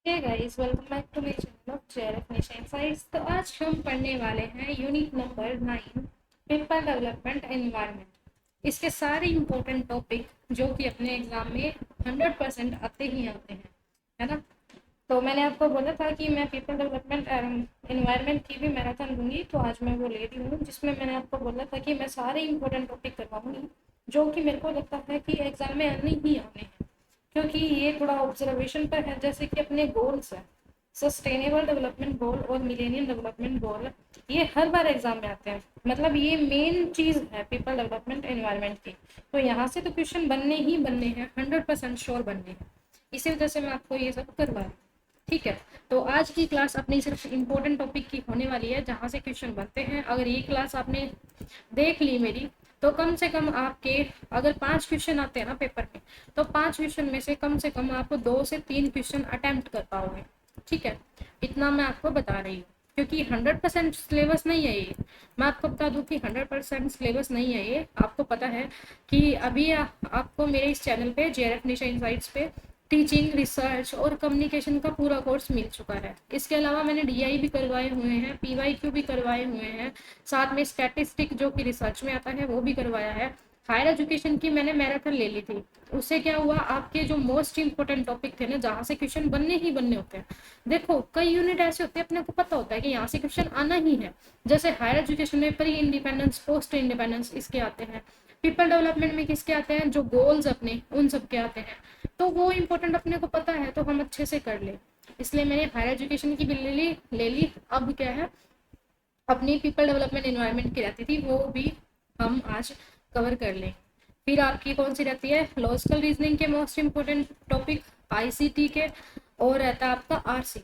Hey guys, welcome back to my channel of JRF nation science. तो आज हम पढ़ने वाले हैं unit number 9, people development environment. इसके सारे इंपॉर्टेंट टॉपिक जो कि अपने एग्जाम में 100% आते ही आते हैं, है ना। तो मैंने आपको बोला था कि मैं पीपल डेवलपमेंट एनवायरनमेंट की भी मैराथन दूंगी, तो आज मैं वो ले रही हूँ, जिसमें मैंने आपको बोला था कि मैं सारे इंपॉर्टेंट टॉपिक करवाऊंगी जो कि मेरे को लगता है कि एग्जाम में आने ही आने हैं, क्योंकि ये थोड़ा ऑब्जर्वेशन पर है। जैसे कि अपने गोल्स है, सस्टेनेबल डेवलपमेंट गोल और मिलेनियम डेवलपमेंट गोल, ये हर बार एग्जाम में आते हैं। मतलब ये मेन चीज है पीपल डेवलपमेंट एनवायरनमेंट की। तो यहाँ से तो क्वेश्चन बनने ही बनने हैं, 100% श्योर बनने हैं। इसी वजह से मैं आपको ये सब करवा रही हूँ, ठीक है। तो आज की क्लास अपनी सिर्फ इम्पोर्टेंट टॉपिक की होने वाली है, जहाँ से क्वेश्चन बनते हैं। अगर ये क्लास आपने देख ली मेरी, तो कम से कम आपके अगर 5 क्वेश्चन आते हैं ना पेपर में, तो 5 क्वेश्चन में से कम आप 2 से 3 क्वेश्चन अटेम्प्ट कर पाओगे, ठीक है। इतना मैं आपको बता रही हूँ, क्योंकि 100% सिलेबस नहीं है ये। मैं आपको बता दूं कि 100% सिलेबस नहीं है ये। आपको पता है कि अभी आपको मेरे इस चैनल पे जेआरएफ निशा इनसाइट्स पे टीचिंग, रिसर्च और कम्युनिकेशन का पूरा कोर्स मिल चुका है। इसके अलावा मैंने डीआई भी करवाए हुए हैं, पीवाईक्यू भी करवाए हुए हैं, साथ में स्टैटिस्टिक जो कि रिसर्च में आता है वो भी करवाया है। हायर एजुकेशन की मैंने मैराथन ले ली थी। उससे क्या हुआ, आपके जो मोस्ट इंपोर्टेंट टॉपिक थे ना, जहाँ से क्वेश्चन बनने ही बनने होते हैं। देखो, कई यूनिट ऐसे होते हैं अपने को पता होता है कि यहाँ से क्वेश्चन आना ही है। जैसे हायर एजुकेशन में प्री इंडिपेंडेंस, पोस्ट इंडिपेंडेंस, इसके आते हैं। पीपल डेवलपमेंट में किसके आते हैं, जो गोल्स अपने उन सब के आते हैं। तो वो इम्पोर्टेंट अपने को पता है, तो हम अच्छे से कर ले। इसलिए मैंने हायर एजुकेशन की भी ले ली। अब क्या है, अपनी पीपल डेवलपमेंट एनवायरनमेंट की रहती थी, वो भी हम आज कवर कर लें। फिर आपकी कौन सी रहती है, लॉजिकल रीजनिंग के मोस्ट इंपोर्टेंट टॉपिक, आईसीटी के, और रहता है आपका आरसी,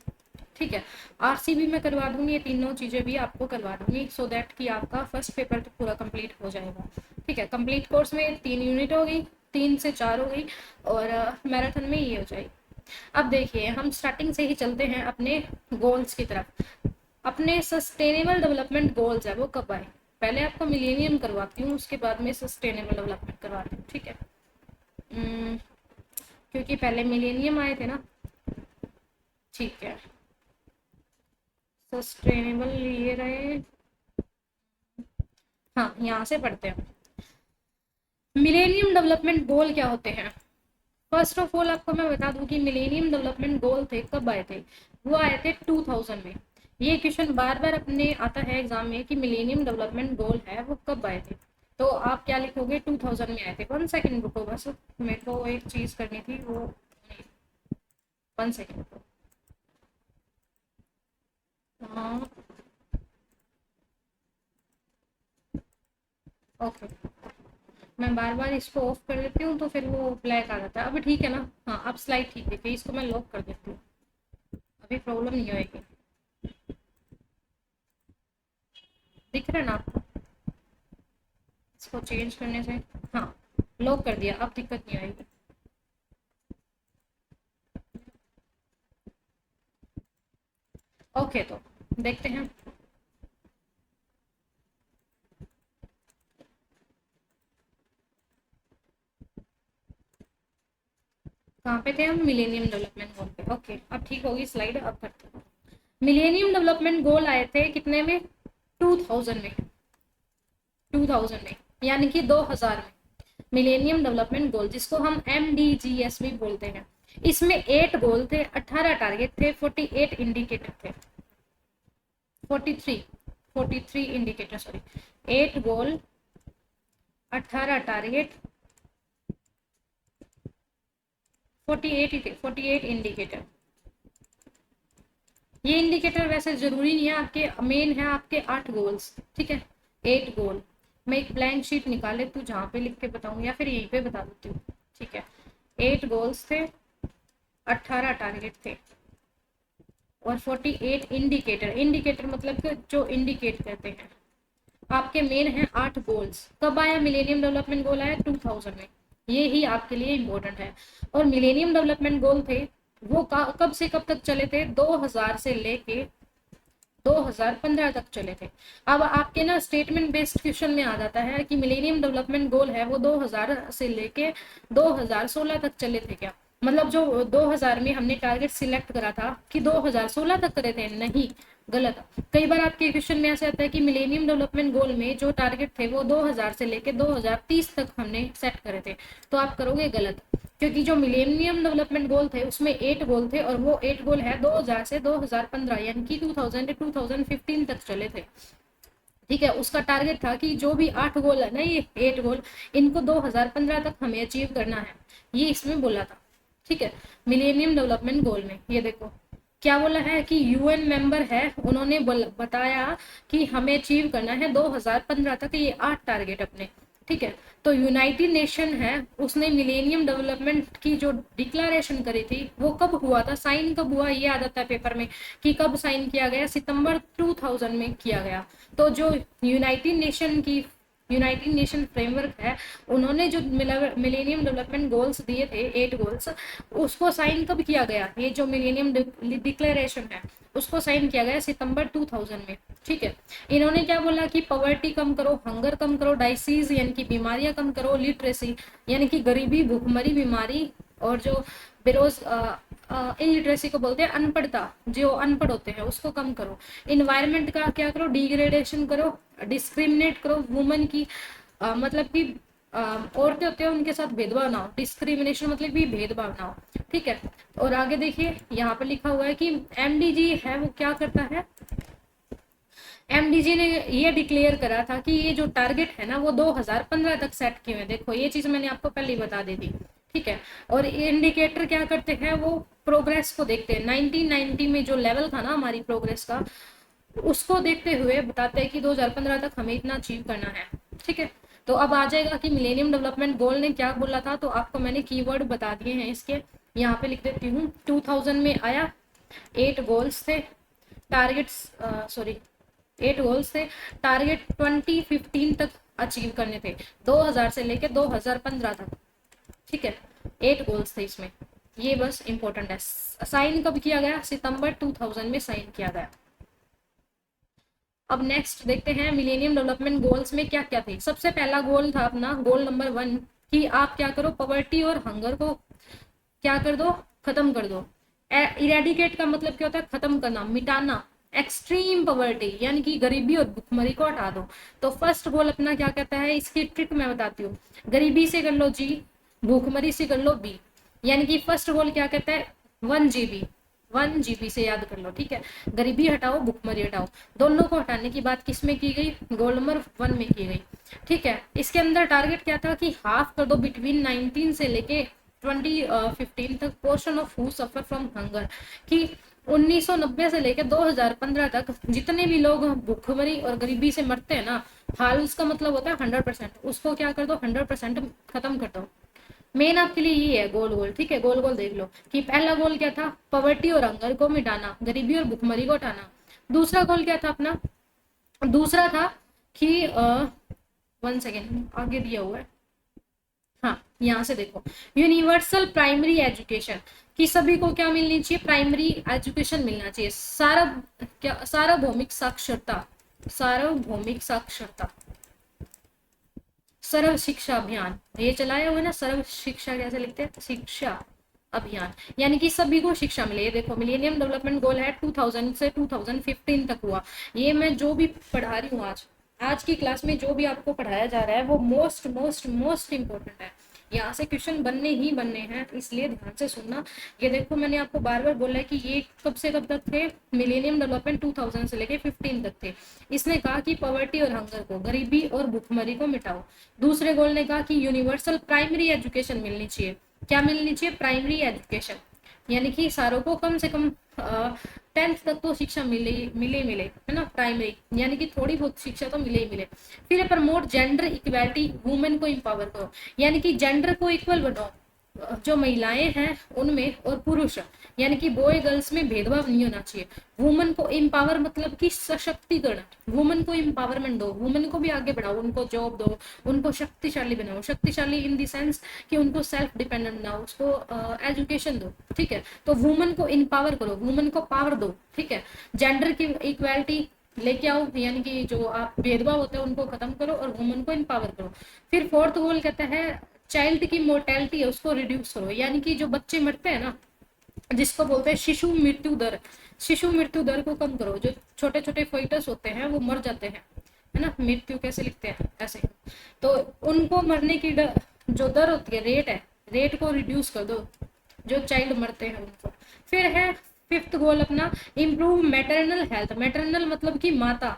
ठीक है। आरसी भी मैं करवा दूंगी, ये तीनों चीजें भी आपको करवा दूंगी, सो दैट कि आपका फर्स्ट पेपर तो पूरा कंप्लीट हो जाएगा, ठीक है। कंप्लीट कोर्स में 3 यूनिट हो गई, 3 से 4 हो गई, और मैराथन में ये हो जाएगी। अब देखिए, हम स्टार्टिंग से ही चलते हैं अपने गोल्स की तरफ। अपने सस्टेनेबल डेवलपमेंट गोल्स है वो कब आए, पहले आपको मिलेनियम करवाती हूँ, उसके बाद में सस्टेनेबल डेवलपमेंट करवाती हूँ, ठीक है। उम्म, क्योंकि पहले मिलेनियम आए थे ना, ठीक है। सस्टेनेबल ये रहे, हाँ, यहाँ से पढ़ते हैं। मिलेनियम डेवलपमेंट गोल क्या होते हैं। फर्स्ट ऑफ ऑल आपको मैं बता दूं कि मिलेनियम डेवलपमेंट गोल थे कब आए थे। वो आए थे 2000 में। ये क्वेश्चन बार बार अपने आता है एग्जाम में कि मिलेनियम डेवलपमेंट गोल है वो कब आए थे। तो आप क्या लिखोगे, 2000 में आए थे। 1 सेकेंड रुको, बस मेरे को एक चीज करनी थी वो। 1 सेकेंड रुको। हाँ, ओके। मैं बार बार इसको ऑफ कर देती हूँ तो फिर वो ब्लैक आ जाता है। अभी ठीक है ना। हाँ, अब स्लाइड ठीक दिख रही है, इसको मैं लॉक कर देती हूँ, अभी प्रॉब्लम नहीं होएगी। दिख रहा है ना आपको, इसको चेंज करने से। हाँ, लॉक कर दिया, अब दिक्कत नहीं आएगी। ओके, तो देखते हैं। कहाँ पे थे हम, मिलेनियम डेवलपमेंट गोल पे। ओके, अब ठीक होगी स्लाइड, अब करते हैं। मिलेनियम डेवलपमेंट गोल आए थे कितने में, 2000 में। 2000 में, यानी कि 2000 में मिलेनियम डेवलपमेंट गोल, जिसको हम MDGs भी बोलते हैं। इसमें 8 गोल थे, 18 टारगेट थे, 48 इंडिकेटर थे। 43, 43 इंडिकेटर, सॉरी। 8 गोल, 18 टारगेट, 48 ही थे, 48 इंडिकेटर। ये इंडिकेटर वैसे जरूरी नहीं है आपके, मेन है आपके 8 गोल्स, ठीक है। 8 गोल। मैं एक ब्लैंक शीट निकाल लेती हूँ जहाँ पे लिख के बताऊँ, या फिर यहीं पे बता देती हूँ, ठीक है। 8 गोल्स थे, 18 टारगेट थे, और 48 इंडिकेटर। इंडिकेटर मतलब कि जो इंडिकेट करते हैं। आपके मेन है 8 गोल्स। कब आया मिलेनियम डेवलपमेंट गोल, आया 2000 में। ये ही आपके लिए इम्पोर्टेंट है। और मिलेनियम डेवलपमेंट गोल थे वो कब से कब तक चले थे, 2000 से लेके 2015 तक चले थे। अब आपके ना स्टेटमेंट बेस्ड क्वेश्चन में आ जाता है कि मिलेनियम डेवलपमेंट गोल है वो 2000 से लेके 2016 तक चले थे क्या। मतलब जो 2000 में हमने टारगेट सिलेक्ट करा था कि 2016 तक करे थे, नहीं, गलत। कई बार आपके क्वेश्चन में ऐसे आता है कि मिलेनियम डेवलपमेंट गोल में जो टारगेट थे वो 2000 से लेके 2030 तक हमने सेट करे थे, तो आप करोगे गलत, क्योंकि जो मिलेनियम डेवलपमेंट गोल थे उसमें 8 गोल थे, और वो 8 गोल है 2000 से 2015 यानी कि 2000 से 2015 तक चले थे। ठीक है, उसका टारगेट था कि जो भी 8 गोल है ना, ये 8 गोल, इनको 2015 तक हमें अचीव करना है, ये इसमें बोला था। ठीक है, मिलेनियम डेवलपमेंट गोल में ये देखो क्या बोला है कि यूएन मेंबर है, उन्होंने बताया कि हमें अचीव करना है 2015 तक ये 8 टारगेट अपने। ठीक है, तो यूनाइटेड नेशन है, उसने मिलेनियम डेवलपमेंट की जो डिक्लेरेशन करी थी वो कब हुआ था, साइन कब हुआ, ये आ जाता है पेपर में कि कब साइन किया गया, सितंबर 2000 में किया गया। तो जो यूनाइटेड नेशन फ्रेमवर्क है, उन्होंने जो मिलेनियम डेवलपमेंट गोल्स दिए थे 8 गोल्स, उसको साइन कब किया गया, ये जो मिलेनियम डिक्लेरेशन है उसको साइन किया गया सितंबर 2000 में। ठीक है, इन्होंने क्या बोला कि पॉवर्टी कम करो, हंगर कम करो, डाइसीज यानी कि बीमारियां कम करो, लिटरेसी यानी कि गरीबी, भूखमरी बीमारी, और जो बेरोज इलिटरेसी को बोलते हैं अनपढ़ता, जो अनपढ़ होते हैं उसको कम करो। इन्वायरमेंट का क्या करो, डिग्रेडेशन करो, डिस्क्रिमिनेट करो वुमेन की, मतलब कि औरतें होते हैं उनके साथ भेदभाव ना हो, डिस्क्रिमिनेशन मतलब भी भेदभाव ना हो। ठीक है, और आगे देखिए यहाँ पे लिखा हुआ है कि एमडीजी है वो क्या करता है, एमडीजी ने ये डिक्लेयर करा था कि ये जो टारगेट है ना वो 2015 तक सेट किए हुए, देखो ये चीज मैंने आपको पहले ही बता दी थी। ठीक है, और इंडिकेटर क्या करते हैं, वो प्रोग्रेस को देखते हैं, 1990 में जो लेवल था ना हमारी प्रोग्रेस का, उसको देखते हुए बताते हैं कि 2015 तक हमें इतना अचीव करना है। ठीक है, तो अब आ जाएगा कि मिलेनियम डेवलपमेंट गोल ने क्या बोला था, तो आपको मैंने कीवर्ड बता दिए हैं इसके, यहाँ पे लिख देती हूँ। 2000 में आया, 8 गोल्स थे, टारगेट्स सॉरी 8 गोल्स थे, टारगेट 2015 तक अचीव करने थे, 2000 से लेके 2015 तक। ठीक है, 8 गोल्स थे इसमें, ये बस इंपॉर्टेंट है। साइन कब किया गया, सितंबर 2000 में साइन किया गया। अब नेक्स्ट देखते हैं मिलेनियम डेवलपमेंट गोल्स में क्या क्या थे। सबसे पहला गोल था अपना गोल नंबर 1 कि आप क्या करो, पॉवर्टी और हंगर को क्या कर दो, खत्म कर दो। इरेडिकेट का मतलब क्या होता है, खत्म करना, मिटाना। एक्सट्रीम पॉवर्टी यानी कि गरीबी और भुखमरी को हटा दो। तो फर्स्ट गोल अपना क्या कहता है, इसकी ट्रिक मैं बताती हूँ। गरीबी से कर लो जी, भूखमरी से कर लो बी, यानी कि फर्स्ट गोल क्या कहता है, 1 GB, 1 GB से याद कर लो। ठीक है, गरीबी हटाओ, भुखमरी हटाओ, दोनों को हटाने की बात किस में की गई, गोल नंबर 1 में की गई। ठीक है, इसके अंदर टारगेट क्या था कि हाफ कर दो बिटवीन 19 से लेके 2015 तक portion of who suffer from hunger, कि 1990 से लेकर 2015 तक जितने भी लोग भूखमरी और गरीबी से मरते हैं ना, हाल उसका मतलब होता है 100%, उसको क्या कर दो, 100% खत्म कर दो। मेन आपके लिए ये है गोल गोल। ठीक है, गोल गोल देख लो कि पहला गोल क्या था, पॉवर्टी और हंगर को मिटाना, गरीबी और भुखमरी को हटाना। दूसरा गोल क्या था अपना, दूसरा था कि 1 सेकेंड आगे दिया हुआ है, हाँ यहाँ से देखो, यूनिवर्सल प्राइमरी एजुकेशन, कि सभी को क्या मिलनी चाहिए, प्राइमरी एजुकेशन मिलना चाहिए, सार्वभौमिक साक्षरता, सार्वभौमिक साक्षरता, सर्व शिक्षा अभियान, ये चलाया हुआ है ना, सर्व शिक्षा कैसे लिखते हैं, शिक्षा अभियान, यानी कि सभी को शिक्षा मिले। ये देखो मिलेनियम डेवलपमेंट गोल है 2000 से 2015 तक हुआ। ये मैं जो भी पढ़ा रही हूँ आज की क्लास में जो भी आपको पढ़ाया जा रहा है वो मोस्ट मोस्ट मोस्ट इंपॉर्टेंट है, यहाँ से क्वेश्चन बनने ही बनने हैं, इसलिए ध्यान से सुनना। ये देखो मैंने आपको बार बार बोला है कि ये कब से कब तक थे, मिलेनियम डेवलपमेंट 2000 से लेके 15 तक थे। इसने कहा कि पॉवर्टी और हंगर को, गरीबी और भुखमरी को मिटाओ। दूसरे गोल ने कहा कि यूनिवर्सल प्राइमरी एजुकेशन मिलनी चाहिए, क्या मिलनी चाहिए, प्राइमरी एजुकेशन, यानी कि सारों को कम से कम 10th तक तो शिक्षा मिले है ना, प्राइमरी यानी कि थोड़ी बहुत शिक्षा तो मिले ही मिले। फिर प्रमोट जेंडर इक्वालिटी, वुमेन को एम्पावर करो, यानी कि जेंडर को इक्वल बनाओ, जो महिलाएं हैं उनमें और पुरुष यानी कि बॉय गर्ल्स में भेदभाव नहीं होना चाहिए। वुमेन को एम्पावर मतलब कि सशक्तिकरण, वुमेन को एम्पावरमेंट दो, वुमेन को भी आगे बढ़ाओ, उनको जॉब दो, उनको शक्तिशाली बनाओ, शक्तिशाली इन द सेंस कि उनको सेल्फ डिपेंडेंट बनाओ, उसको एजुकेशन दो। ठीक है, तो वुमेन को एम्पावर करो, वुमेन को पावर दो। ठीक है, जेंडर की इक्वालिटी लेके आओ, यानी कि जो आप भेदभाव होते हैं उनको खत्म करो और वुमेन को एम्पावर करो। फिर फोर्थ गोल कहता है चाइल्ड की मोर्टेलिटी है उसको रिड्यूस करो, यानी कि जो बच्चे मरते हैं ना, जिसको बोलते हैं शिशु मृत्यु दर, शिशु मृत्यु दर को कम करो। जो छोटे छोटे फोइटस होते हैं वो मर जाते हैं, है ना, मृत्यु कैसे लिखते हैं ऐसे, तो उनको मरने की जो दर होती है, रेट है, रेट को रिड्यूस कर दो, जो चाइल्ड मरते हैं उनको। फिर है फिफ्थ गोल अपना, इम्प्रूव मैटरनल हेल्थ। मैटरनल मतलब कि माता,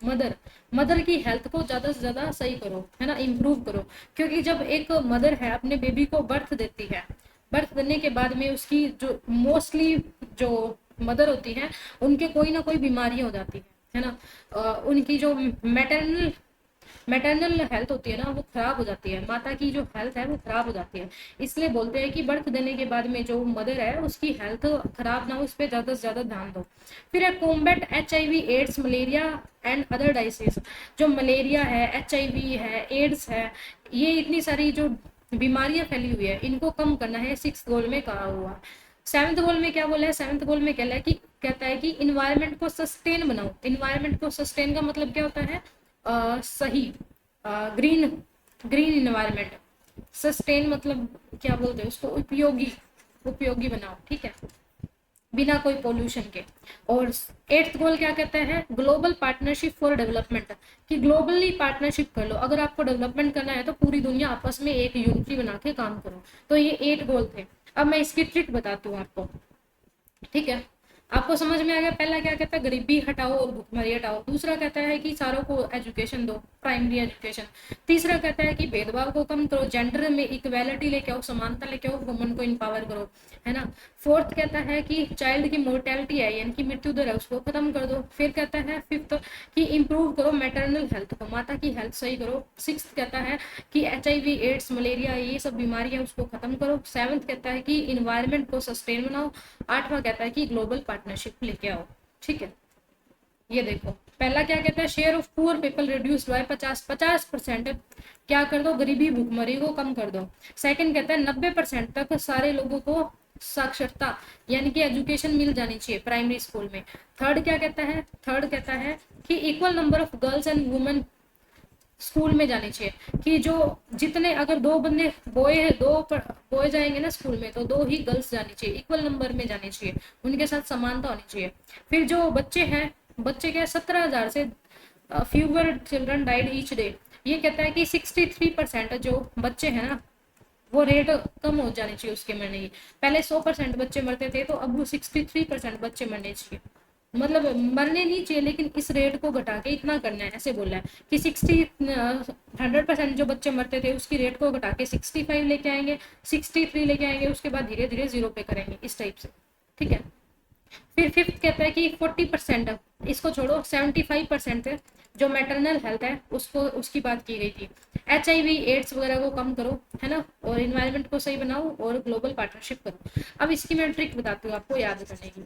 मदर, मदर की हेल्थ को ज्यादा से ज्यादा सही करो, है ना, इम्प्रूव करो। क्योंकि जब एक मदर है अपने बेबी को बर्थ देती है, बर्थ देने के बाद में उसकी जो मोस्टली जो मदर होती है उनके कोई ना कोई बीमारियां हो जाती है ना, उनकी जो मैटरनल मैटरनल हेल्थ होती है ना वो खराब हो जाती है, माता की जो हेल्थ है वो खराब हो जाती है। इसलिए बोलते हैं कि बर्थ देने के बाद में जो मदर है उसकी हेल्थ खराब ना हो, उस पर ज्यादा से ज्यादा ध्यान दो। फिर है combat HIV AIDS malaria and other diseases. जो मलेरिया है, HIV है, एड्स है, ये इतनी सारी जो बीमारियां फैली हुई है इनको कम करना है, सिक्स गोल में कहा हुआ। सेवंथ गोल में क्या बोला है, सेवंथ गोल में कहता है कि इन्वायरमेंट को सस्टेन बनाओ। इन्वायरमेंट को सस्टेन का मतलब क्या होता है, सही, ग्रीन, ग्रीन इन्वायरमेंट। सस्टेन मतलब क्या बोलते हैं उसको, उपयोगी, उपयोगी बनाओ, ठीक है, बिना कोई पोल्यूशन के। और एट्थ गोल क्या कहता है, ग्लोबल पार्टनरशिप फॉर डेवलपमेंट, कि ग्लोबली पार्टनरशिप कर लो। अगर आपको डेवलपमेंट करना है तो पूरी दुनिया आपस में एक यूनिटी बना के काम करो। तो ये 8 गोल थे। अब मैं इसकी ट्रिक बताती हूँ आपको, ठीक है। आपको समझ में आ गया, पहला क्या कहता है, गरीबी हटाओ और भुखमरी हटाओ। दूसरा कहता है कि सारों को एजुकेशन दो, प्राइमरी एजुकेशन। तीसरा कहता है कि भेदभाव को कम करो, जेंडर में इक्वेलिटी लेके आओ, समानता लेके आओ, वुमन को इंपावर करो, है ना। फोर्थ कहता है कि चाइल्ड की मोर्टेलिटी है यानी कि मृत्यु दर है उसको खत्म कर दो। फिर कहता है फिफ्थ कि इंप्रूव करो मैटरनल हेल्थ को, माता की हेल्थ सही करो। सिक्स कहता है कि HIV एड्स मलेरिया ये सब बीमारियां उसको खत्म करो। सेवंथ कहता है कि इन्वायरमेंट को सस्टेन बनाओ। आठवां कहता है कि ग्लोबल पार्टनरशिप लेके आओ, ठीक है। ये देखो, पहला क्या कहता है, share of poor people reduced by 50% क्या कर दो, गरीबी भुखमरी को कम कर दो। सेकंड कहता है 90% तक सारे लोगों को साक्षरता यानी कि एजुकेशन मिल जानी चाहिए प्राइमरी स्कूल में। थर्ड क्या कहता है, थर्ड कहता है कि equal number of girls and women school में जानी चाहिए, कि जो जितने अगर दो बंदे बॉय दो बॉय जाएंगे ना स्कूल में तो दो ही गर्ल्स जानी चाहिए, इक्वल नंबर में जानी चाहिए, उनके साथ समानता होनी चाहिए। फिर जो बच्चे हैं, बच्चे क्या 17,000 से fewer children died each day. ये कहता है कि 63% जो बच्चे हैं ना वो रेट कम हो जानी चाहिए उसके मरने की। पहले 100% बच्चे मरते थे तो अब वो 63% बच्चे मरने चाहिए, मतलब मरने नहीं चाहिए लेकिन इस रेट को घटा के इतना करना है, ऐसे बोला है कि 100% जो बच्चे मरते थे उसकी रेट को घटा के 65 लेके आएंगे, 63 लेके आएंगे, उसके बाद धीरे धीरे 0 पे करेंगे, इस टाइप से, ठीक है। फिर फिफ्थ कहता है कि 40%, इसको छोड़ो, 75% जो मैटरनल हेल्थ है उसको, उसकी बात की गई थी। HIV एड्स वगैरह को कम करो, है ना, और इन्वायरमेंट को सही बनाओ और ग्लोबल पार्टनरशिप करो। अब इसकी मैं ट्रिक बताती हूँ आपको याद करने की।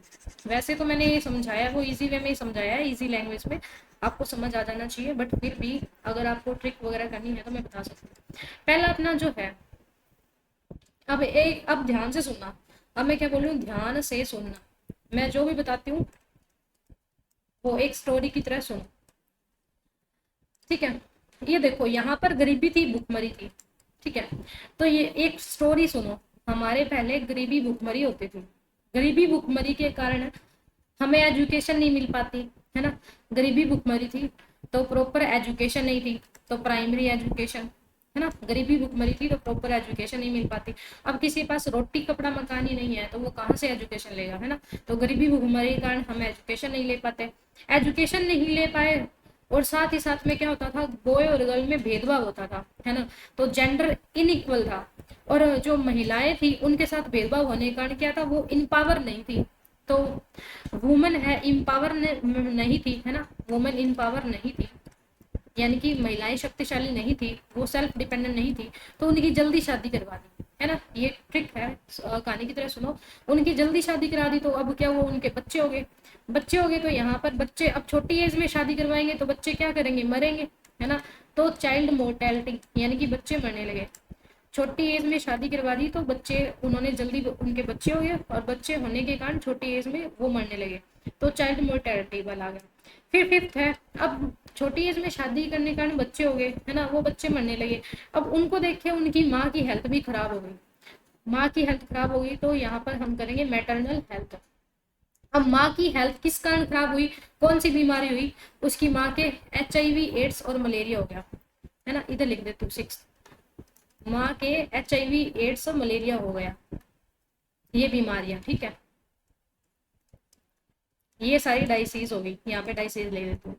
वैसे तो मैंने ये समझाया वो इजी वे में ही समझाया है, इजी लैंग्वेज में, आपको समझ आ जाना चाहिए, बट फिर भी अगर आपको ट्रिक वगैरह करनी है तो मैं बता सकती हूँ। पहला अपना जो है, अब ध्यान से सुनना, अब मैं क्या बोल रही हूँ, ध्यान से सुनना, मैं जो भी बताती हूँ वो एक स्टोरी की तरह सुनो, ठीक है। ये देखो यहाँ पर गरीबी थी, भुखमरी थी, ठीक है। तो ये एक स्टोरी सुनो, हमारे पहले गरीबी भुखमरी होती थी, गरीबी भुखमरी के कारण हमें एजुकेशन नहीं मिल पाती, है ना। गरीबी भुखमरी थी तो प्रॉपर एजुकेशन नहीं थी, तो प्राइमरी एजुकेशन, है ना, गरीबी भुखमरी थी तो प्रॉपर एजुकेशन नहीं मिल पाती। अब किसी के पास रोटी कपड़ा मकान ही नहीं है तो वो कहाँ से एजुकेशन लेगा, है ना। तो गरीबी भुखमरी के कारण हम एजुकेशन नहीं ले पाते, एजुकेशन नहीं ले पाए, और साथ ही साथ में क्या होता था, बॉय और गर्ल में भेदभाव होता था, है ना। तो जेंडर इनइक्वल था, और जो महिलाएं थी उनके साथ भेदभाव होने के कारण क्या था, वो इनपावर नहीं थी। तो वुमेन है इम्पावर नहीं थी, है ना, वुमेन इम्पावर नहीं थी, यानी कि महिलाएं शक्तिशाली नहीं थी, वो सेल्फ डिपेंडेंट नहीं थी, तो उनकी जल्दी शादी करवा दी, है ना। ये ट्रिक है, कहानी की तरह सुनो। उनकी जल्दी शादी करा दी तो अब क्या, वो उनके बच्चे हो गए, बच्चे हो गए तो यहाँ पर बच्चे अब छोटी एज में शादी करवाएंगे तो बच्चे क्या करेंगे, मरेंगे, है ना। तो चाइल्ड मोर्टेलिटी यानी कि बच्चे मरने लगे, छोटी एज में शादी करवा दी तो बच्चे, उन्होंने जल्दी उनके बच्चे हो गए, और बच्चे होने के कारण छोटी एज में वो मरने लगे, तो चाइल्ड मोर्टेलिटी वाला आ गया। फिर फिफ्थ है, अब छोटी एज में शादी करने के कारण बच्चे हो गए है ना, वो बच्चे मरने लगे। अब उनको देख के उनकी माँ की हेल्थ भी खराब हो गई, माँ की हेल्थ खराब हो गई, तो यहाँ पर हम करेंगे मैटरनल हेल्थ। अब माँ की हेल्थ किस कारण खराब हुई, कौन सी बीमारी हुई, उसकी माँ के HIV एड्स और मलेरिया हो गया, है ना, इधर लिख देती हूँ 6, माँ के HIV एड्स और मलेरिया हो गया, ये बीमारियां, ठीक है, ये सारी डाइसीज हो गई, यहाँ पे डाइसीज ले लेती हूँ।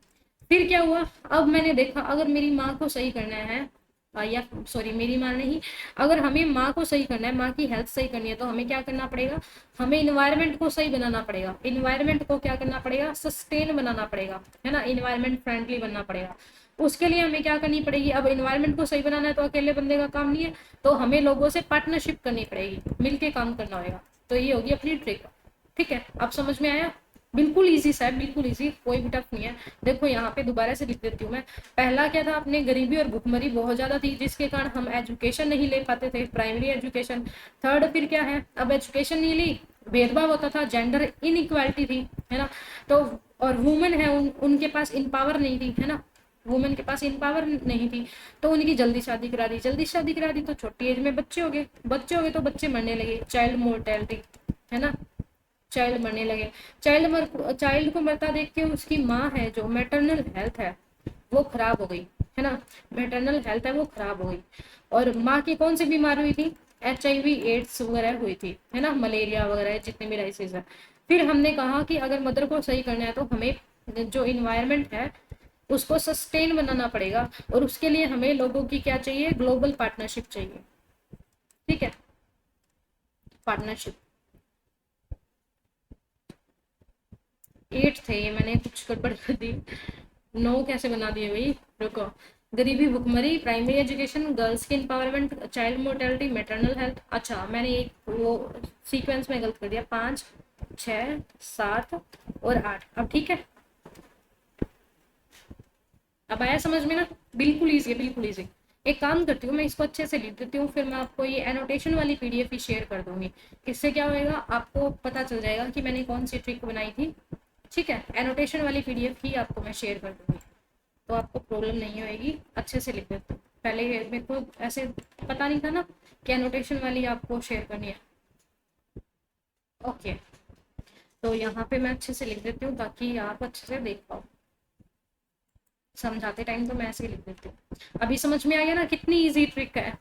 फिर क्या हुआ, अब मैंने देखा अगर मेरी माँ को सही करना है, या सॉरी मेरी माँ नहीं, अगर हमें माँ को सही करना है, माँ की हेल्थ सही करनी है, तो हमें क्या करना पड़ेगा, हमें इन्वायरमेंट को सही बनाना पड़ेगा, इन्वायरमेंट को क्या करना पड़ेगा, सस्टेन बनाना पड़ेगा, है ना, इन्वायरमेंट फ्रेंडली बनना पड़ेगा। उसके लिए हमें क्या करनी पड़ेगी, अब इन्वायरमेंट को सही बनाना है तो अकेले बंदे का काम नहीं है, तो हमें लोगों से पार्टनरशिप करनी पड़ेगी, मिलके काम करना होगा। तो ये होगी अपनी ट्रिक, ठीक है, अब समझ में आया, बिल्कुल इजी सा है, बिल्कुल इजी, कोई भी टफ नहीं है। देखो यहाँ पे दोबारा से लिख देती हूँ मैं, पहला क्या था, अपने गरीबी और भुखमरी बहुत ज्यादा थी, जिसके कारण हम एजुकेशन नहीं ले पाते थे, प्राइमरी एजुकेशन। थर्ड फिर क्या है, अब एजुकेशन नहीं ली, भेदभाव होता था, जेंडर इनइक्वालिटी थी, है ना, तो और वुमेन है उनके पास इन पावर नहीं थी, है ना, वुमेन के पास इन पावर नहीं थी, तो उनकी जल्दी शादी करा दी, जल्दी शादी करा दी तो छोटी एज में बच्चे हो गए, बच्चे हो गए तो बच्चे मरने लगे, चाइल्ड मोर्टेलिटी, है ना, चाइल्ड मरने लगे, चाइल्ड को मरता देख के उसकी माँ है जो मैटरनल हेल्थ है वो खराब हो गई, है ना, मैटरनल हेल्थ है वो खराब हो गई। और माँ की कौन सी बीमारी हुई थी, HIV एड्स वगैरह हुई थी, है ना, मलेरिया वगैरह जितने भी डाइसीज है। फिर हमने कहा कि अगर मदर को सही करना है तो हमें जो इन्वायरमेंट है उसको सस्टेन बनाना पड़ेगा, और उसके लिए हमें लोगों की क्या चाहिए, ग्लोबल पार्टनरशिप चाहिए, ठीक है, पार्टनरशिप। 8 थे ये, मैंने कुछ गड़बड़ कर दी, 9 कैसे बना दिए भाई, रुको, गरीबी भुखमरी, प्राइमरी एजुकेशन, गर्ल्स की empowerment, child mortality, maternal health, अच्छा मैंने एक वो सीक्वेंस में गलत कर दिया, 5 6 7 और 8, अब ठीक है, अब आया समझ में ना, बिल्कुल ईजी है, बिल्कुल ईजी। एक काम करती हूँ, मैं इसको अच्छे से लिख देती हूँ, फिर मैं आपको ये एनोटेशन वाली PDF ही शेयर कर दूंगी, इससे क्या होएगा, आपको पता चल जाएगा कि मैंने कौन सी ट्रिक बनाई थी, ठीक है, एनोटेशन वाली PDF ही आपको मैं शेयर कर दूंगी, तो आपको प्रॉब्लम नहीं होएगी, अच्छे से लिख देती हूँ, पहले मेरे को ऐसे पता नहीं था ना कि एनोटेशन वाली आपको शेयर करनी है, ओके, तो यहाँ पे मैं अच्छे से लिख देती हूँ ताकि आप अच्छे से देख पाओ, समझाते टाइम तो मैं ऐसे ही लिख देती हूँ। अभी समझ में आ गया ना कितनी इजी ट्रिक है,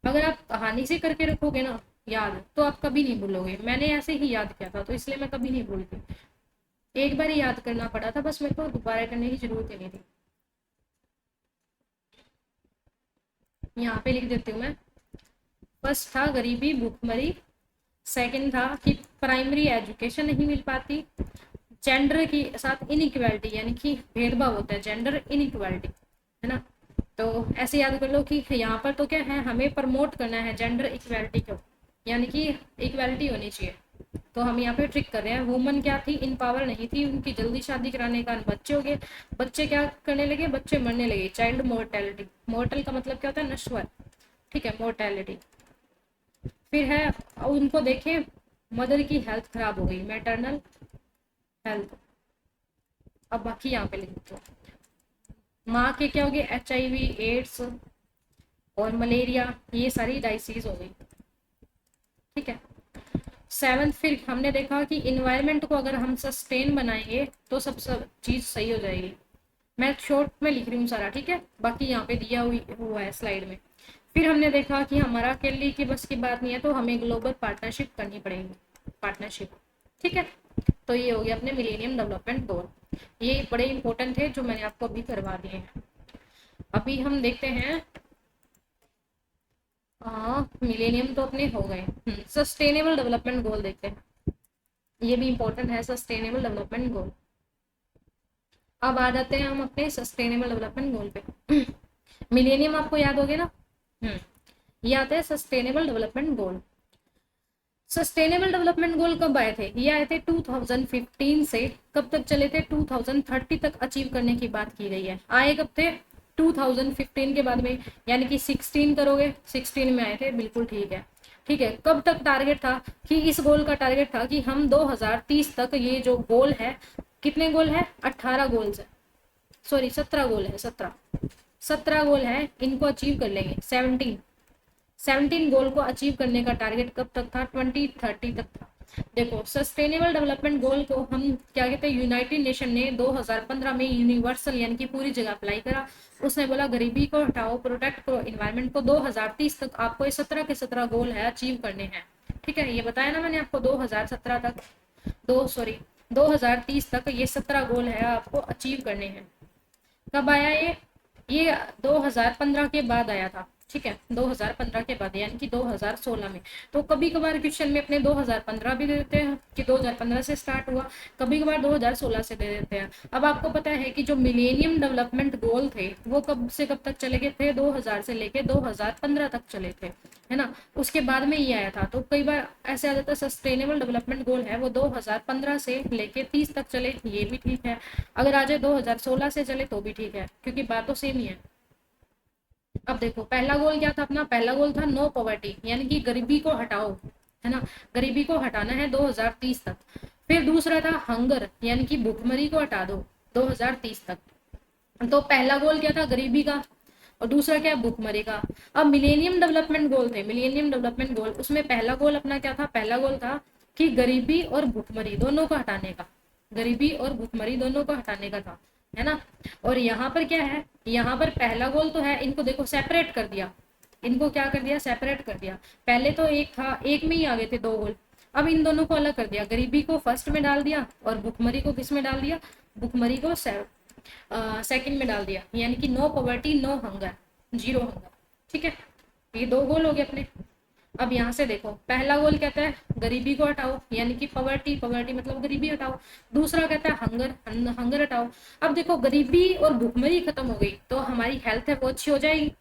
अगर आप कहानी से करके रखोगे ना याद, तो आप कभी नहीं भूलोगे, मैंने ऐसे ही याद किया था तो इसलिए मैं कभी नहीं भूलती, एक बार ही याद करना पड़ा था बस, मेरे को दोबारा करने की जरूरत ही नहीं थी। यहाँ पे लिख देती हूँ मैं, फर्स्ट था गरीबी भूखमरी, सेकंड था कि प्राइमरी एजुकेशन नहीं मिल पाती, जेंडर के साथ इनइक्वालिटी यानी कि भेदभाव होता है, जेंडर इनइक्वालिटी, है ना, तो ऐसे याद कर लो कि यहाँ पर तो क्या है, हमें प्रमोट करना है जेंडर इक्वालिटी को, यानी कि इक्वालिटी होनी चाहिए, तो हम यहाँ पे ट्रिक कर रहे हैं, वुमन क्या थी, इन पावर नहीं थी, उनकी जल्दी शादी कराने का बच्चे हो गए, बच्चे क्या करने लगे, बच्चे मरने लगे, चाइल्ड मोर्टेलिटी, मोर्टल का मतलब क्या होता है, नश्वर, ठीक है, मोर्टेलिटी। फिर है उनको देखें, मदर की हेल्थ खराब हो गई, मैटरनल हेल्थ, अब बाकी यहाँ पे लिख दो, माँ के क्या हो गए, HIV एड्स और मलेरिया, ये सारी डाइसीज हो गई, ठीक है। 7th फिर हमने देखा कि इन्वायरमेंट को अगर हम सस्टेन बनाएंगे तो सब चीज सही हो जाएगी, मैं शॉर्ट में लिख रही हूँ सारा, ठीक है, बाकी यहाँ पे दिया हुआ है स्लाइड में। फिर हमने देखा कि हमारा अकेले की बस की बात नहीं है, तो हमें ग्लोबल पार्टनरशिप करनी पड़ेगी, पार्टनरशिप, ठीक है, तो ये हो गया अपने मिलेनियम डेवलपमेंट गोल, ये बड़े इंपॉर्टेंट थे जो मैंने आपको अभी करवा दिए हैं। अभी हम देखते हैं, हाँ मिलेनियम तो अपने हो गए, सस्टेनेबल डेवलपमेंट गोल देखते हैं, ये भी इंपॉर्टेंट है, सस्टेनेबल डेवलपमेंट गोल। अब आ जाते हैं हम अपने सस्टेनेबल डेवलपमेंट गोल पे। मिलेनियम आपको याद हो गया ना, ये आता है sustainable development goal. Sustainable development goal कब आए थे, ये आए थे 2015 से कब तक चले थे, 2030 तक अचीव करने की बात की गई है, आए कब थे, 2015 के बाद में, यानी कि 16 करोगे, 16 में आए थे, बिल्कुल ठीक है, ठीक है। कब तक टारगेट था, कि इस गोल का टारगेट था कि हम 2030 तक, ये जो गोल है, कितने गोल है, 18 गोल्स है, सॉरी 17 गोल है, 17 गोल है, इनको अचीव कर लेंगे। 17 गोल को अचीव करने का टारगेट कब तक था? 2030 तक था। देखो सस्टेनेबल डेवलपमेंट गोल को हम क्या कहते हैं, यूनाइटेड नेशन ने 2015 में यूनिवर्सल यानी कि पूरी जगह अप्लाई करा। उसने बोला गरीबी को हटाओ, प्रोटेक्ट करो इन्वायरमेंट को, 2030 तक आपको ये 17 के 17 गोल है अचीव करने हैं। ठीक है, ये बताया ना मैंने आपको, 2017 तक 2030 तक ये 17 गोल है आपको अचीव करने हैं। कब आया ये 2015 के बाद आया था। ठीक है, 2015 के बाद यानी कि 2016 में। तो कभी कभार क्वेश्चन में अपने 2015 भी दे देते हैं कि 2015 से स्टार्ट हुआ, कभी कभार 2016 से दे देते हैं। अब आपको पता है कि जो मिलेनियम डेवलपमेंट गोल थे वो कब से कब तक चले गए थे? 2000 से लेके 2015 तक चले थे, है ना। उसके बाद में ये आया था। तो कई बार ऐसे आ जाता है सस्टेनेबल डेवलपमेंट गोल है वो 2015 से लेके 30 तक चले, ये भी ठीक है। अगर आ जाए 2016 से चले तो भी ठीक है, क्योंकि बात तो सेम ही है। अब देखो पहला गोल क्या था अपना? पहला गोल था नो पॉवर्टी, यानी कि गरीबी को हटाओ, है ना, गरीबी को हटाना है 2030 तक। फिर दूसरा था हंगर, यानी कि भूखमरी को हटा दो 2030 तक। तो पहला गोल क्या था? गरीबी का, और दूसरा क्या है? भूखमरी का। अब मिलेनियम डेवलपमेंट गोल थे, मिलेनियम डेवलपमेंट गोल, उसमें पहला गोल अपना क्या था? पहला गोल था कि गरीबी और भूखमरी दोनों को हटाने का, गरीबी और भूखमरी दोनों को हटाने का था, है ना। और यहाँ पर क्या है? यहाँ पर पहला गोल तो है, इनको देखो सेपरेट कर दिया, इनको क्या कर दिया? सेपरेट कर दिया। पहले तो एक था, एक में ही आ गए थे दो गोल, अब इन दोनों को अलग कर दिया, गरीबी को फर्स्ट में डाल दिया और भुखमरी को किस में डाल दिया? भुखमरी को सेकंड में डाल दिया, यानी कि no poverty no hunger, zero hunger. ठीक है, ये दो गोल हो गए अपने। अब यहाँ से देखो पहला गोल कहता है गरीबी को हटाओ, यानी कि पॉवर्टी, पॉवर्टी मतलब गरीबी हटाओ। दूसरा कहता है हंगर, हंगर हटाओ। अब देखो गरीबी और भुखमरी खत्म हो गई तो हमारी हेल्थ है वो अच्छी हो जाएगी।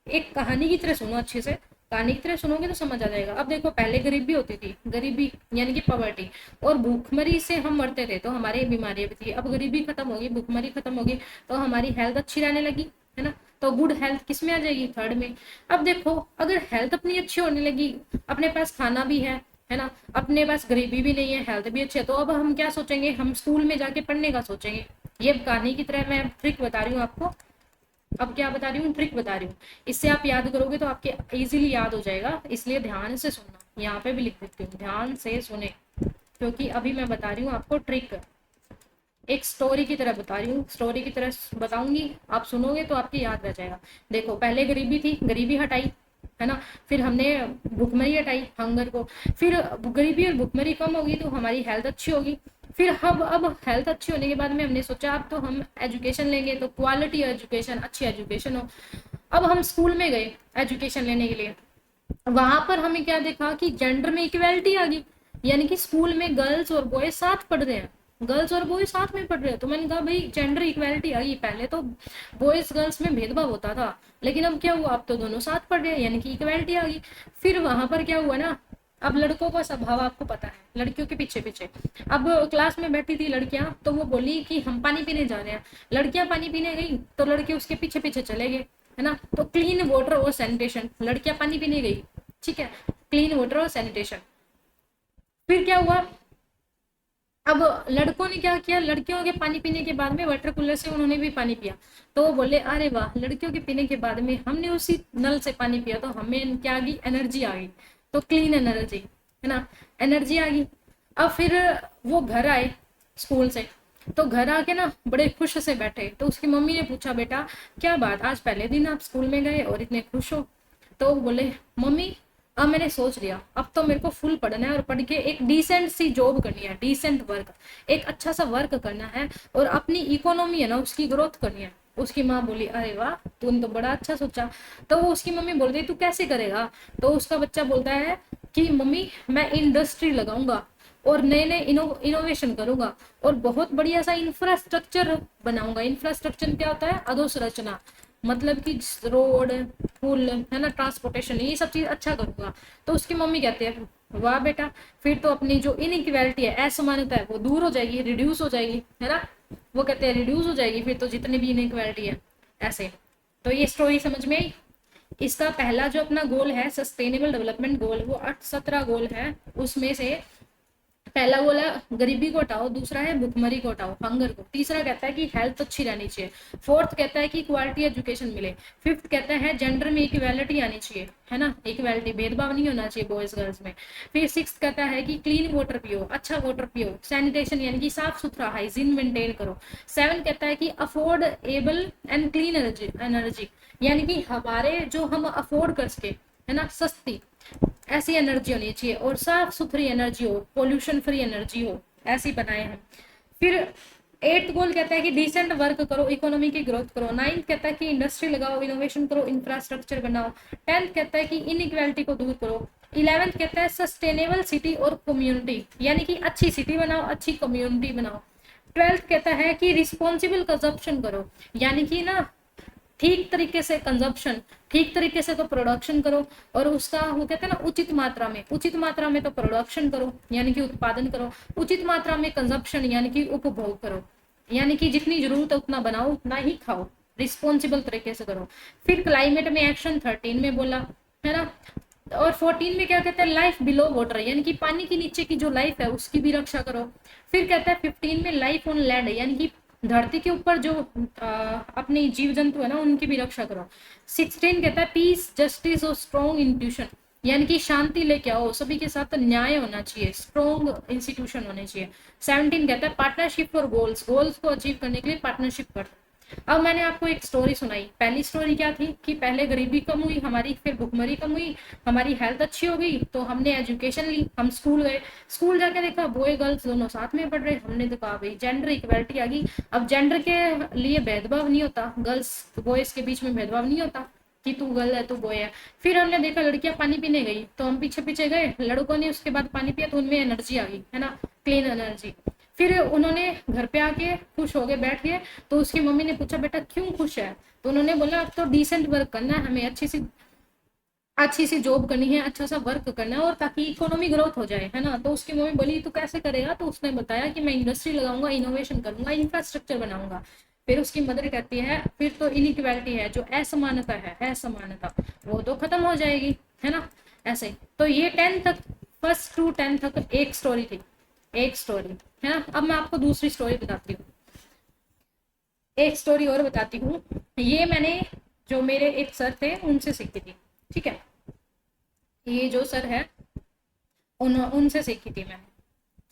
एक कहानी की तरह सुनो अच्छे से, कहानी की तरह सुनोगे तो समझ आ जाएगा। अब देखो पहले गरीबी होती थी, गरीबी यानी कि पॉवर्टी, और भूखमरी से हम मरते थे तो हमारी बीमारियां भी थी। अब गरीबी खत्म होगी, भूखमरी खत्म होगी तो हमारी हेल्थ अच्छी रहने लगी, है ना। तो गुड हेल्थ किस में आ जाएगी? थर्ड में। अब देखो अगर हेल्थ अपनी अच्छी होने लगी, अपने पास खाना भी है ना, अपने पास गरीबी भी नहीं है, हेल्थ भी अच्छी है, तो अब हम क्या सोचेंगे? हम स्कूल में जाके पढ़ने का सोचेंगे। ये कहानी की तरह मैं ट्रिक बता रही हूँ आपको। अब क्या बता रही हूँ? ट्रिक बता रही हूँ। इससे आप याद करोगे तो आपके इजीली याद हो जाएगा, इसलिए ध्यान से सुनना। यहाँ पे भी लिख देती हूँ, ध्यान से सुने, क्योंकि अभी मैं बता रही हूँ आपको ट्रिक, एक स्टोरी की तरह बता रही हूँ, स्टोरी की तरह बताऊंगी, आप सुनोगे तो आपके याद रह जाएगा। देखो पहले गरीबी थी, गरीबी हटाई, है ना, फिर हमने भुखमरी हटाई, हंगर को, फिर गरीबी और भुखमरी कम होगी तो हमारी हेल्थ अच्छी होगी। फिर अब हेल्थ अच्छी होने के बाद में हमने सोचा अब तो हम एजुकेशन लेंगे, तो क्वालिटी एजुकेशन, अच्छी एजुकेशन हो। अब हम स्कूल में गए एजुकेशन लेने के लिए, वहां पर हमें क्या देखा कि जेंडर में इक्वेलिटी आ गई, यानी कि स्कूल में गर्ल्स और बॉयज साथ पढ़ रहे हैं, गर्ल्स और बॉयज साथ में पढ़ रहे हैं। तो मैंने कहा भाई जेंडर इक्वेलिटी आ गई, पहले तो बॉयज गर्ल्स में भेदभाव होता था, लेकिन अब क्या हुआ? अब तो दोनों साथ पढ़ रहे हैं, यानी कि इक्वेलिटी आ गई। फिर वहां पर क्या हुआ ना, अब लड़कों का स्वभाव आपको पता है, लड़कियों के पीछे पीछे। अब क्लास में बैठी थी लड़कियां तो वो बोली कि हम पानी पीने जा रहे हैं, लड़कियां पानी पीने गई तो लड़के उसके पीछे पीछे चले गए, है ना। तो क्लीन वाटर और सैनिटेशन, लड़कियां पानी पीने गई, ठीक है, क्लीन वाटर और सैनिटेशन। फिर क्या हुआ? अब लड़कों ने क्या किया? लड़कियों के पानी पीने के बाद में वाटर कूलर से उन्होंने भी पानी पिया, तो वो बोले अरे वाह, लड़कियों के पीने के बाद में हमने उसी नल से पानी पिया तो हमें क्या आ गई? एनर्जी आ गई, तो क्लीन एनर्जी, है ना, एनर्जी आ गई। अब फिर वो घर आए स्कूल से, तो घर आके ना बड़े खुश से बैठे, तो उसकी मम्मी ने पूछा बेटा क्या बात, आज पहले दिन आप स्कूल में गए और इतने खुश हो? तो बोले मम्मी अब मैंने सोच लिया, अब तो मेरे को फुल पढ़ना है और पढ़ के एक डिसेंट सी जॉब करनी है, डिसेंट वर्क, एक अच्छा सा वर्क करना है और अपनी इकोनॉमी है ना उसकी ग्रोथ करनी है। उसकी माँ बोली अरे वाह तूने तो बड़ा अच्छा सोचा। तो उसकी मम्मी बोल रही तू कैसे करेगा? तो उसका बच्चा बोलता है कि मम्मी मैं इंडस्ट्री लगाऊंगा और नए नए इनोवेशन करूंगा और बहुत बढ़िया सा इंफ्रास्ट्रक्चर बनाऊंगा। इंफ्रास्ट्रक्चर क्या होता है? अधोसंरचना, मतलब कि रोड, पुल, है ना, ट्रांसपोर्टेशन, ये सब चीज अच्छा करूंगा। तो उसकी मम्मी कहते हैं वाह बेटा, फिर तो अपनी जो इनइक्वालिटी है, असमानता है, वो दूर हो जाएगी, रिड्यूस हो जाएगी, है ना। वो कहते हैं रिड्यूस हो जाएगी फिर तो जितनी भी इनइक्वालिटी है, ऐसे। तो ये स्टोरी समझ में आई। इसका पहला जो अपना गोल है सस्टेनेबल डेवलपमेंट गोल, वो 17 गोल है, उसमें से पहला बोला गरीबी को हटाओ, दूसरा है भुखमरी को हटाओ, हंगर को, तीसरा कहता है कि हेल्थ अच्छी रहनी चाहिए, फोर्थ कहता है कि क्वालिटी एजुकेशन मिले, फिफ्थ कहता है जेंडर में इक्वालिटी आनी चाहिए, है ना, इक्वालिटी, भेदभाव नहीं होना चाहिए बॉयज गर्ल्स में। फिर सिक्स कहता है कि क्लीन वाटर पियो, अच्छा वाटर पियो, सैनिटेशन यानी कि साफ सुथरा हाइजीन मेंटेन करो। सेवन कहता है कि अफोर्डेबल एंड क्लीन एनर्जी यानी कि हमारे जो हम अफोर्ड कर सके, है ना, सस्ती ऐसी एनर्जी होनी चाहिए और साफ सुथरी एनर्जी हो, पोल्यूशन फ्री एनर्जी हो, ऐसी बनाए हैं। फिर एट्थ गोल कहता है कि डिसेंट वर्क करो, इकोनॉमी की ग्रोथ करो। नाइन्थ कहता है कि इंडस्ट्री लगाओ, इनोवेशन करो, इंफ्रास्ट्रक्चर बनाओ। टेंथ कहता है कि इनइक्वालिटी को दूर करो। 11th कहता है सस्टेनेबल सिटी और कम्युनिटी यानी कि अच्छी सिटी बनाओ, अच्छी कम्युनिटी बनाओ। 12th कहता है कि रिस्पॉन्सिबल कंजप्शन करो यानी कि ना ठीक तरीके से कंजप्शन, ठीक तरीके से तो प्रोडक्शन करो, और उसका वो कहते हैं ना उचित मात्रा में, उचित मात्रा में तो प्रोडक्शन करो यानी कि उत्पादन करो, उचित मात्रा में कंजप्शन यानी कि उपभोग करो, यानी कि जितनी जरूरत है उतना बनाओ, उतना ही खाओ, रिस्पॉन्सिबल तरीके से करो। फिर क्लाइमेट में एक्शन 13 में बोला, है ना। और 14 में क्या कहता है लाइफ बिलो वाटर यानी कि पानी के नीचे की जो लाइफ है उसकी भी रक्षा करो। फिर कहता है 15 में लाइफ ऑन लैंड यानी कि धरती के ऊपर जो अपने जीव जंतु है ना उनकी भी रक्षा करो। 16 कहता है पीस जस्टिस और स्ट्रॉन्ग इंस्टीट्यूशन यानी कि शांति लेके आओ, सभी के साथ न्याय होना चाहिए, स्ट्रॉन्ग इंस्टीट्यूशन होने चाहिए। 17 कहता है पार्टनरशिप फॉर गोल्स, गोल्स को अचीव करने के लिए पार्टनरशिप कर। अब मैंने आपको एक स्टोरी सुनाई, पहली स्टोरी क्या थी कि पहले गरीबी कम हुई हमारी, फिर भुखमरी कम हुई, हमारी हेल्थ अच्छी हो गई, तो हमने एजुकेशन ली, हम स्कूल गए, स्कूल जाके देखा बॉय गर्ल्स दोनों साथ में पढ़ रहे, हमने तो कहा भाई जेंडर इक्वलिटी आ गई, अब जेंडर के लिए भेदभाव नहीं होता, गर्ल्स बॉयज के बीच में भेदभाव नहीं होता कि तू गर्ल है तू बॉय है। फिर हमने देखा लड़कियां पानी पीने गई तो हम पीछे पीछे गए, लड़कों ने उसके बाद पानी पिया तो उनमें एनर्जी आ गई, है ना, क्लीन एनर्जी। फिर उन्होंने घर पे आके खुश हो गए बैठ गए, तो उसकी मम्मी ने पूछा बेटा क्यों खुश है, तो उन्होंने बोला अब तो डिसेंट वर्क करना है, हमें अच्छी सी जॉब करनी है, अच्छा सा वर्क करना है और ताकि इकोनॉमी ग्रोथ हो जाए, है ना। तो उसकी मम्मी बोली तू कैसे करेगा, तो उसने बताया कि मैं इंडस्ट्री लगाऊंगा, इनोवेशन करूंगा, इंफ्रास्ट्रक्चर बनाऊंगा। फिर उसकी मदर कहती है फिर तो इनइक्वालिटी है, जो असमानता है, असमानता वो तो खत्म हो जाएगी, है ना। ऐसे तो ये 10 तक, फर्स्ट टू 10 तक एक स्टोरी थी, एक स्टोरी, है ना। अब मैं आपको दूसरी स्टोरी बताती हूँ, एक स्टोरी और बताती हूँ। ये मैंने जो मेरे एक सर थे उनसे सीखी थी, ठीक है, ये जो सर है उनसे सीखी थी मैंने,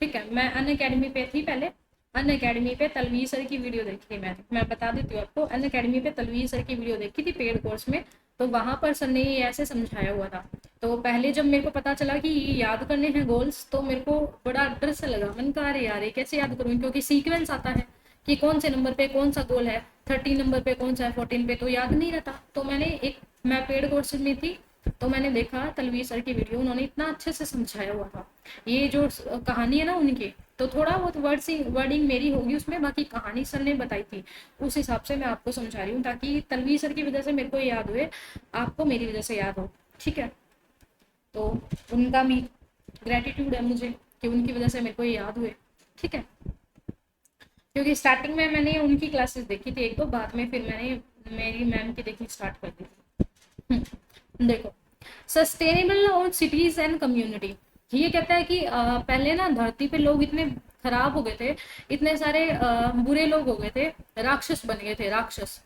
ठीक है। मैं अन अकेडमी पे थी पहले, अन अकेडमी पे तलवीर सर की वीडियो देखी थी मैं बता देती हूँ आपको, अन अकेडमी पे तलवीर सर की वीडियो देखी थी पेड कोर्स में। तो वहां पर सर ने ये ऐसे समझाया हुआ था। तो पहले जब मेरे को पता चला कि ये याद करने हैं गोल्स, तो मेरे को बड़ा डर से लगा, मन कहा अरे यार ये कैसे याद करूँ, क्योंकि सीक्वेंस आता है कि कौन से नंबर पे कौन सा गोल है, 13 नंबर पे कौन सा है, 14 पे, तो याद नहीं रहता। तो मैं पेड कोर्स में थी, तो मैंने देखा तलवीर सर की वीडियो, उन्होंने इतना अच्छे से समझाया हुआ था। ये जो कहानी है ना उनकी, तो थोड़ा बहुत वर्डिंग मेरी होगी उसमें, बाकी कहानी सर ने बताई थी, उस हिसाब से मैं आपको समझा रही हूँ, ताकि तलवीर सर की वजह से मेरे को याद हुए, आपको मेरी वजह से याद हो, ठीक है। तो उनका भी ग्रेटिट्यूड है मुझे कि उनकी वजह से मेरे को याद हुए, ठीक है। क्योंकि स्टार्टिंग में मैंने उनकी क्लासेस देखी थी एक दो, बाद में फिर मैंने मेरी मैम की देखनी स्टार्ट कर दी थी। देखो, sustainable on cities and community, ये कहता है कि पहले ना धरती पे लोग इतने खराब हो गए थे, इतने सारे बुरे लोग हो गए थे, राक्षस बन गए थे, राक्षस,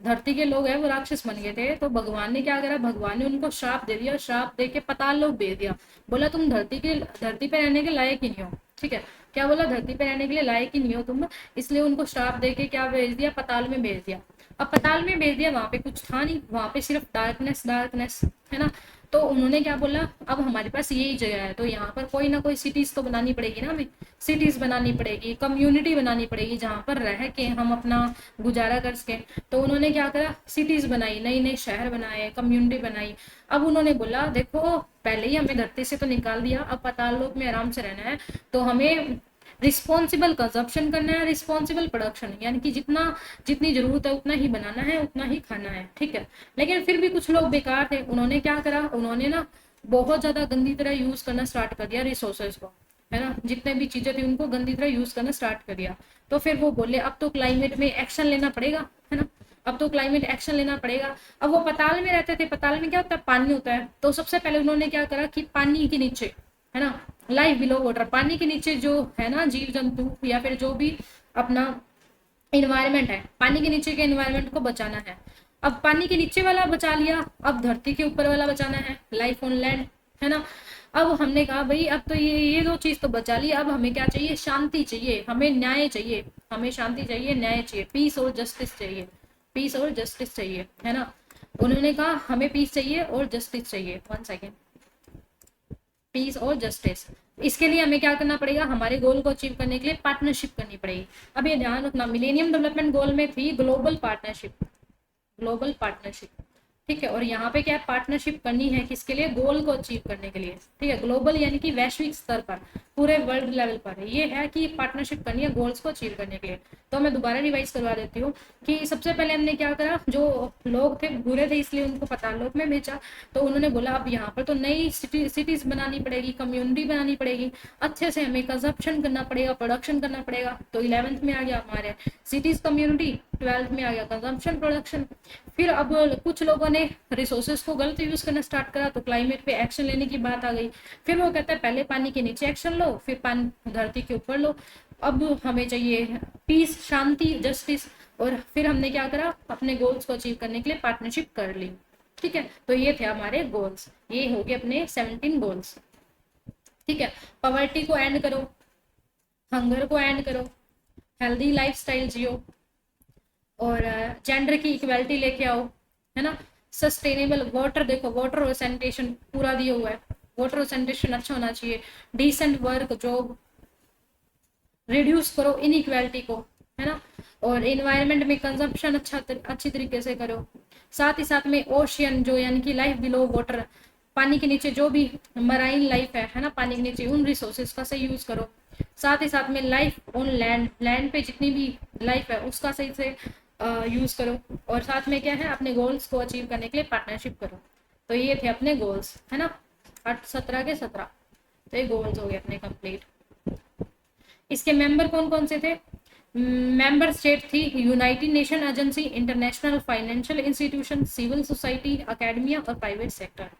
धरती के लोग हैं वो राक्षस बन गए थे। तो भगवान ने क्या करा, भगवान ने उनको श्राप दे दिया, श्राप दे के पाताल लोक भेज दिया, बोला तुम धरती पे रहने के लायक ही नहीं हो, ठीक है। क्या बोला, धरती पे रहने के लिए लायक ही नहीं हो तुम, इसलिए उनको श्राप दे के क्या भेज दिया, पाताल में भेज दिया। अब पाताल में भेज दिया, वहां पे कुछ था नहीं, वहां पे सिर्फ डार्कनेस डार्कनेस, है ना। तो उन्होंने क्या बोला, अब हमारे पास यही जगह है, तो यहाँ पर कोई ना कोई सिटीज तो बनानी पड़ेगी ना हमें, सिटीज बनानी पड़ेगी, कम्युनिटी बनानी पड़ेगी, जहाँ पर रह के हम अपना गुजारा कर सके। तो उन्होंने क्या करा, सिटीज बनाई, नई नई शहर बनाए, कम्युनिटी बनाई। अब उन्होंने बोला देखो पहले ही हमें धरती से तो निकाल दिया, अब पाताल लोक में आराम से रहना है, तो हमें रिस्पॉन्सिबल कंजप्शन करना है, रिस्पॉन्सिबल प्रोडक्शन, यानी कि जितनी जरूरत है उतना ही बनाना है, उतना ही खाना है, ठीक है। लेकिन फिर भी कुछ लोग बेकार थे, उन्होंने क्या करा, उन्होंने ना बहुत ज्यादा गंदी तरह यूज करना स्टार्ट कर दिया रिसोर्सेज को, है ना, जितने भी चीजें थी उनको गंदी तरह यूज करना स्टार्ट कर दिया। तो फिर वो बोले अब तो क्लाइमेट में एक्शन लेना पड़ेगा, है ना, अब तो क्लाइमेट एक्शन लेना पड़ेगा। अब वो पताल में रहते थे, पताल में क्या होता है, पानी होता है, तो सबसे पहले उन्होंने क्या करा कि पानी के नीचे, है ना, लाइफ बिलो वाटर, पानी के नीचे जो है ना जीव जंतु या फिर जो भी अपना इन्वायरमेंट है, पानी के नीचे के इन्वायरमेंट को बचाना है। अब पानी के नीचे वाला बचा लिया, अब धरती के ऊपर वाला बचाना है, लाइफ ऑन लैंड, है ना। अब हमने कहा भाई अब तो ये दो चीज तो बचा ली, अब हमें क्या चाहिए, शांति चाहिए, हमें न्याय चाहिए, हमें शांति चाहिए, न्याय चाहिए, पीस और जस्टिस चाहिए, पीस और जस्टिस चाहिए, है ना। उन्होंने कहा हमें पीस चाहिए और जस्टिस चाहिए, 1 सेकेंड, पीस और जस्टिस। इसके लिए हमें क्या करना पड़ेगा, हमारे गोल को अचीव करने के लिए पार्टनरशिप करनी पड़ेगी। अब ये ध्यान रखना, मिलेनियम डेवलपमेंट गोल में थी ग्लोबल पार्टनरशिप, ग्लोबल पार्टनरशिप, ठीक है। और यहाँ पे क्या है, पार्टनरशिप करनी है किसके लिए, गोल को अचीव करने के लिए, ठीक है। ग्लोबल यानी कि वैश्विक स्तर पर, पूरे वर्ल्ड लेवल पर ये है कि पार्टनरशिप करनी है गोल्स को अचीव करने के लिए। तो मैं दोबारा रिवाइज करवा देती हूँ कि सबसे पहले हमने क्या करा, जो लोग थे बुरे थे इसलिए उनको पतालोक में भेजा, तो उन्होंने बोला अब यहाँ पर तो नई सिटीज बनानी पड़ेगी, कम्युनिटी बनानी पड़ेगी, अच्छे से हमें कंजप्शन करना पड़ेगा, प्रोडक्शन करना पड़ेगा। तो 11th में आ गया हमारे सिटीज कम्युनिटी, 12th में आ गया कंजम्पशन प्रोडक्शन। फिर अब कुछ लोगों ने रिसोर्सेज को गलत यूज करना स्टार्ट करा, तो क्लाइमेट पे एक्शन लेने की बात आ गई। फिर वो कहता है पहले पानी के नीचे एक्शन लो, फिर पानी धरती के ऊपर लो। अब हमें चाहिए पीस, शांति, जस्टिस, और फिर हमने क्या करा, अपने गोल्स को अचीव करने के लिए पार्टनरशिप कर ली, ठीक है। तो ये थे हमारे गोल्स, ये हो गए अपने 17 गोल्स, ठीक है। पॉवर्टी को एंड करो, हंगर को एंड करो, हेल्दी लाइफस्टाइल जियो, और जेंडर की इक्वालिटी लेके आओ, है ना। सस्टेनेबल वाटर, देखो वाटर और सैनिटेशन पूरा दिया हुआ है, वाटर और सैनिटेशन अच्छा होना चाहिए। डिसेंट वर्क जॉब, रिड्यूस करो इनइक्वालिटी को, है ना। और एनवायरनमेंट में कंजप्शन अच्छी तरीके से करो। साथ ही साथ में ओशियन जो यानी कि लाइफ बिलो वाटर, पानी के नीचे जो भी मराइन लाइफ है ना, पानी के नीचे उन रिसोर्सेज का सही यूज करो। साथ ही साथ में लाइफ ऑन लैंड, लैंड पे जितनी भी लाइफ है उसका सही से यूज करो। और साथ में क्या है, अपने गोल्स को अचीव करने के लिए पार्टनरशिप करो। तो ये थे अपने गोल्स, है ना, 17 के 17। तो ये गोल्स हो गए अपने कंप्लीट। इसके मेंबर कौन कौन से थे, मेंबर स्टेट थी United Nation agency, international financial institution, civil society, academia और प्राइवेट सेक्टर।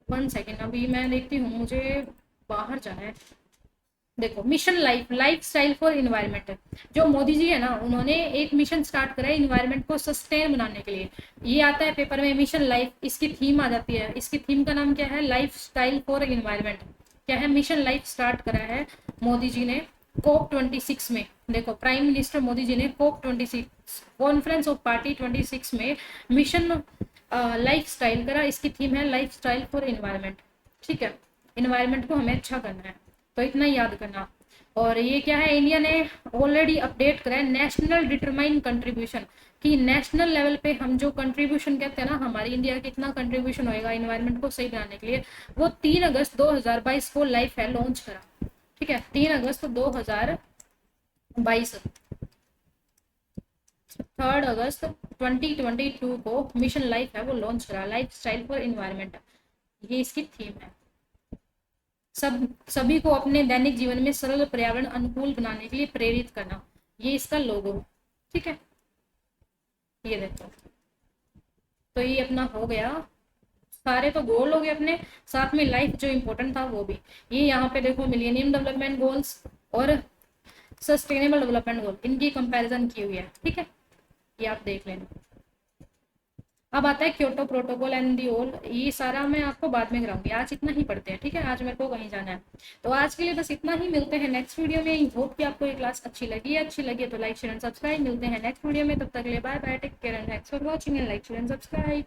1 सेकेंड, अभी मैं देखती हूँ, मुझे बाहर जाना है। देखो mission lifestyle for environment, जो मोदी जी है ना, उन्होंने एक मिशन स्टार्ट करा है इन्वायरमेंट को सस्टेन बनाने के लिए। ये आता है पेपर में, मिशन लाइफ, इसकी थीम आ जाती है। इसकी थीम का नाम क्या है, लाइफ स्टाइल फॉर इन्वायरमेंट। क्या है, मिशन लाइफ स्टार्ट करा है मोदी जी ने COP26 में। देखो प्राइम मिनिस्टर मोदी जी ने COP26 कॉन्फ्रेंस ऑफ पार्टी 26 में मिशन लाइफ स्टाइल करा। इसकी थीम है लाइफ स्टाइल फॉर इन्वायरमेंट, ठीक है। इन्वायरमेंट को हमें अच्छा करना है, तो इतना याद करना। और ये क्या है, इंडिया ने ऑलरेडी अपडेट करा है नेशनल डिटरमाइन कंट्रीब्यूशन, कि नेशनल लेवल पे हम जो कंट्रीब्यूशन कहते हैं ना, हमारी इंडिया का कितना कंट्रीब्यूशन होएगा इन्वायरमेंट को सही बनाने के लिए, वो 3 अगस्त 2022 को लाइफ है लॉन्च करा, ठीक है। 3 अगस्त 2022, 3 अगस्त 2022 को मिशन लाइफ है वो लॉन्च करा, लाइफ स्टाइल फॉर इन्वायरमेंट, ये इसकी थीम है। सभी को अपने दैनिक जीवन में सरल पर्यावरण अनुकूल बनाने के लिए प्रेरित करना, ये इसका लोगो, ठीक है। ये देखो, तो ये अपना हो गया, सारे तो गोल हो गए अपने, साथ में लाइफ जो इम्पोर्टेंट था वो भी। ये यहाँ पे देखो मिलेनियम डेवलपमेंट गोल्स और सस्टेनेबल डेवलपमेंट गोल, इनकी कंपैरिजन की हुई है, ठीक है। ये आप देख लेना। अब आता है Kyoto protocol and the all, ये सारा मैं आपको बाद में कराऊंगी, आज इतना ही पढ़ते हैं, ठीक है। आज मेरे को कहीं जाना है, तो आज के लिए बस इतना ही। मिलते हैं नेक्स्ट वीडियो में। आई होप कि आपको ये क्लास अच्छी लगी है तो लाइक शेयर एंड सब्सक्राइब। मिलते हैं नेक्स्ट वीडियो में, तब तक के लिए bye bye, take care and thanks for watching and like share and subscribe.